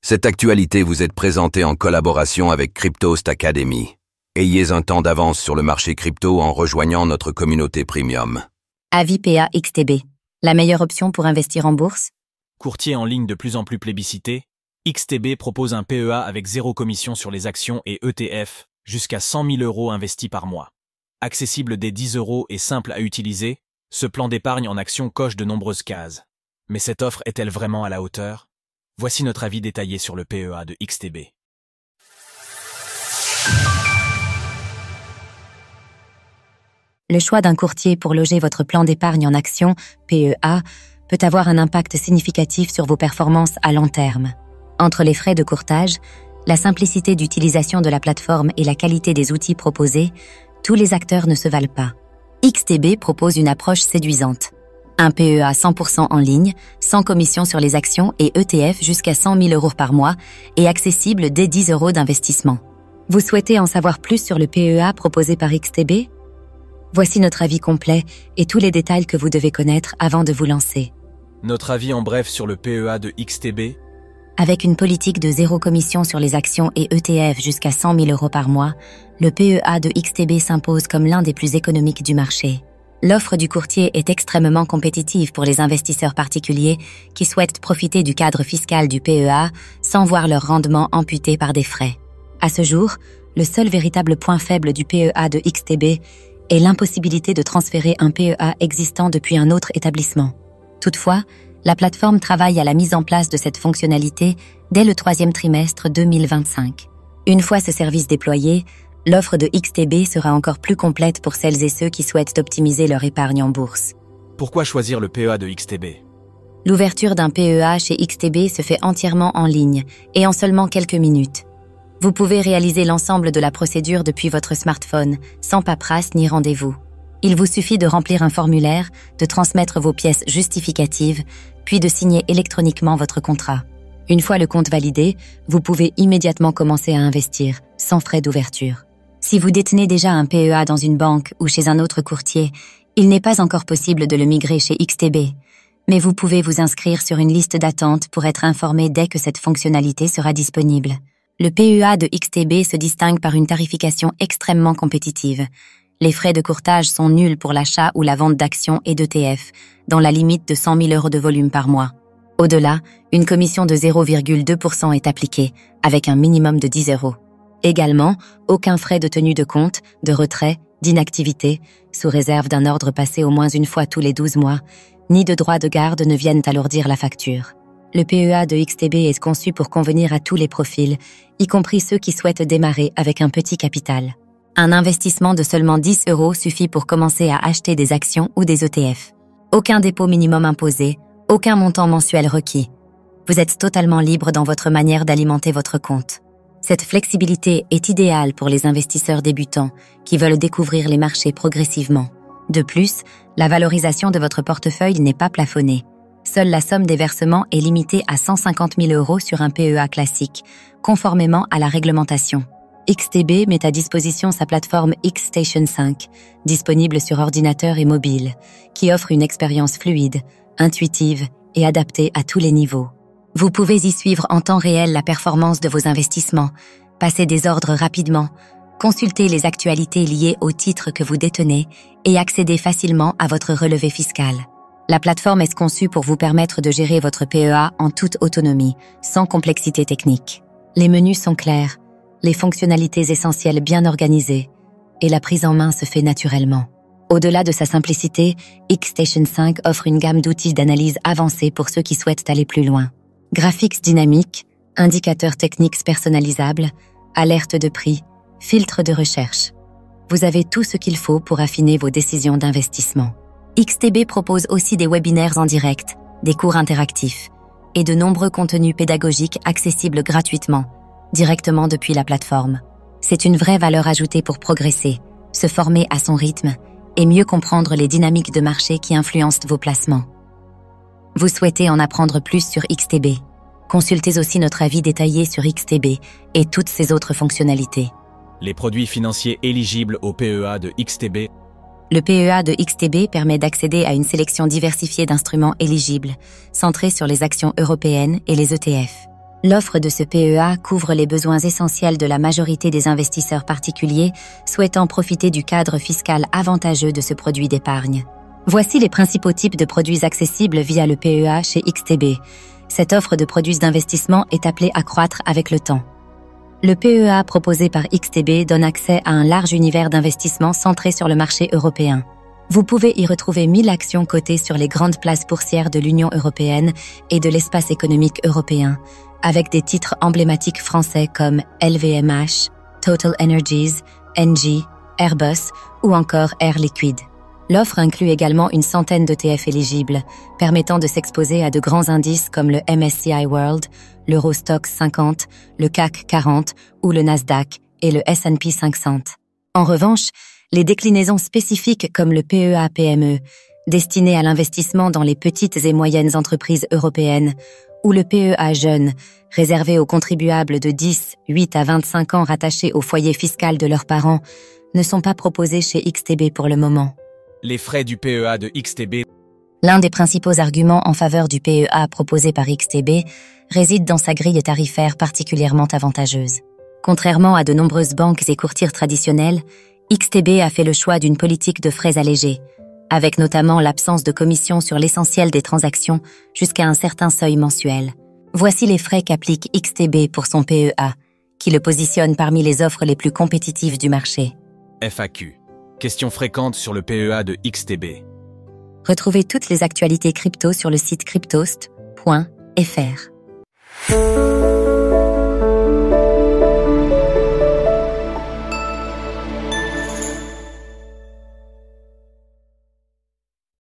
Cette actualité vous est présentée en collaboration avec Cryptost Academy. Ayez un temps d'avance sur le marché crypto en rejoignant notre communauté premium. Avis-PA XTB, la meilleure option pour investir en bourse? Courtier en ligne de plus en plus plébiscité, XTB propose un PEA avec 0 commission sur les actions et ETF, jusqu'à 100 000 € investis par mois. Accessible dès 10 € et simple à utiliser, ce plan d'épargne en actions coche de nombreuses cases. Mais cette offre est-elle vraiment à la hauteur? Voici notre avis détaillé sur le PEA de XTB. Le choix d'un courtier pour loger votre plan d'épargne en actions, PEA, peut avoir un impact significatif sur vos performances à long terme. Entre les frais de courtage, la simplicité d'utilisation de la plateforme et la qualité des outils proposés, tous les acteurs ne se valent pas. XTB propose une approche séduisante. Un PEA 100% en ligne, sans commission sur les actions et ETF jusqu'à 100 000 € par mois et accessible dès 10 € d'investissement. Vous souhaitez en savoir plus sur le PEA proposé par XTB? Voici notre avis complet et tous les détails que vous devez connaître avant de vous lancer. Notre avis en bref sur le PEA de XTB. Avec une politique de 0 commission sur les actions et ETF jusqu'à 100 000 € par mois, le PEA de XTB s'impose comme l'un des plus économiques du marché. L'offre du courtier est extrêmement compétitive pour les investisseurs particuliers qui souhaitent profiter du cadre fiscal du PEA sans voir leur rendement amputé par des frais. À ce jour, le seul véritable point faible du PEA de XTB est l'impossibilité de transférer un PEA existant depuis un autre établissement. Toutefois, la plateforme travaille à la mise en place de cette fonctionnalité dès le 3e trimestre 2025. Une fois ce service déployé, l'offre de XTB sera encore plus complète pour celles et ceux qui souhaitent optimiser leur épargne en bourse. Pourquoi choisir le PEA de XTB? L'ouverture d'un PEA chez XTB se fait entièrement en ligne et en seulement quelques minutes. Vous pouvez réaliser l'ensemble de la procédure depuis votre smartphone, sans paperasse ni rendez-vous. Il vous suffit de remplir un formulaire, de transmettre vos pièces justificatives, puis de signer électroniquement votre contrat. Une fois le compte validé, vous pouvez immédiatement commencer à investir, sans frais d'ouverture. Si vous détenez déjà un PEA dans une banque ou chez un autre courtier, il n'est pas encore possible de le migrer chez XTB. Mais vous pouvez vous inscrire sur une liste d'attente pour être informé dès que cette fonctionnalité sera disponible. Le PEA de XTB se distingue par une tarification extrêmement compétitive. Les frais de courtage sont nuls pour l'achat ou la vente d'actions et d'ETF, dans la limite de 100 000 € de volume par mois. Au-delà, une commission de 0,2% est appliquée, avec un minimum de 10 €. Également, aucun frais de tenue de compte, de retrait, d'inactivité, sous réserve d'un ordre passé au moins une fois tous les 12 mois, ni de droits de garde ne viennent alourdir la facture. Le PEA de XTB est conçu pour convenir à tous les profils, y compris ceux qui souhaitent démarrer avec un petit capital. Un investissement de seulement 10 € suffit pour commencer à acheter des actions ou des ETF. Aucun dépôt minimum imposé, aucun montant mensuel requis. Vous êtes totalement libre dans votre manière d'alimenter votre compte. Cette flexibilité est idéale pour les investisseurs débutants qui veulent découvrir les marchés progressivement. De plus, la valorisation de votre portefeuille n'est pas plafonnée. Seule la somme des versements est limitée à 150 000 € sur un PEA classique, conformément à la réglementation. XTB met à disposition sa plateforme XStation 5, disponible sur ordinateur et mobile, qui offre une expérience fluide, intuitive et adaptée à tous les niveaux. Vous pouvez y suivre en temps réel la performance de vos investissements, passer des ordres rapidement, consulter les actualités liées aux titres que vous détenez et accéder facilement à votre relevé fiscal. La plateforme est conçue pour vous permettre de gérer votre PEA en toute autonomie, sans complexité technique. Les menus sont clairs, les fonctionnalités essentielles bien organisées, et la prise en main se fait naturellement. Au-delà de sa simplicité, XStation 5 offre une gamme d'outils d'analyse avancés pour ceux qui souhaitent aller plus loin. Graphiques dynamiques, indicateurs techniques personnalisables, alertes de prix, filtres de recherche. Vous avez tout ce qu'il faut pour affiner vos décisions d'investissement. XTB propose aussi des webinaires en direct, des cours interactifs et de nombreux contenus pédagogiques accessibles gratuitement, directement depuis la plateforme. C'est une vraie valeur ajoutée pour progresser, se former à son rythme et mieux comprendre les dynamiques de marché qui influencent vos placements. Vous souhaitez en apprendre plus sur XTB? Consultez aussi notre avis détaillé sur XTB et toutes ses autres fonctionnalités. Les produits financiers éligibles au PEA de XTB. Le PEA de XTB permet d'accéder à une sélection diversifiée d'instruments éligibles, centrés sur les actions européennes et les ETF. L'offre de ce PEA couvre les besoins essentiels de la majorité des investisseurs particuliers souhaitant profiter du cadre fiscal avantageux de ce produit d'épargne. Voici les principaux types de produits accessibles via le PEA chez XTB. Cette offre de produits d'investissement est appelée à croître avec le temps. Le PEA proposé par XTB donne accès à un large univers d'investissement centré sur le marché européen. Vous pouvez y retrouver 1000 actions cotées sur les grandes places boursières de l'Union européenne et de l'espace économique européen, avec des titres emblématiques français comme LVMH, Total Energies, Engie, Airbus ou encore Air Liquide. L'offre inclut également une centaine d'ETF éligibles, permettant de s'exposer à de grands indices comme le MSCI World, l'Eurostoxx 50, le CAC 40 ou le Nasdaq et le S&P 500. En revanche, les déclinaisons spécifiques comme le PEA PME, destiné à l'investissement dans les petites et moyennes entreprises européennes, ou le PEA Jeune, réservé aux contribuables de 10, 8 à 25 ans rattachés au foyer fiscal de leurs parents, ne sont pas proposés chez XTB pour le moment. Les frais du PEA de XTB. L'un des principaux arguments en faveur du PEA proposé par XTB réside dans sa grille tarifaire particulièrement avantageuse. Contrairement à de nombreuses banques et courtiers traditionnels, XTB a fait le choix d'une politique de frais allégés, avec notamment l'absence de commission sur l'essentiel des transactions jusqu'à un certain seuil mensuel. Voici les frais qu'applique XTB pour son PEA, qui le positionne parmi les offres les plus compétitives du marché. FAQ. Questions fréquentes sur le PEA de XTB. Retrouvez toutes les actualités crypto sur le site cryptost.fr.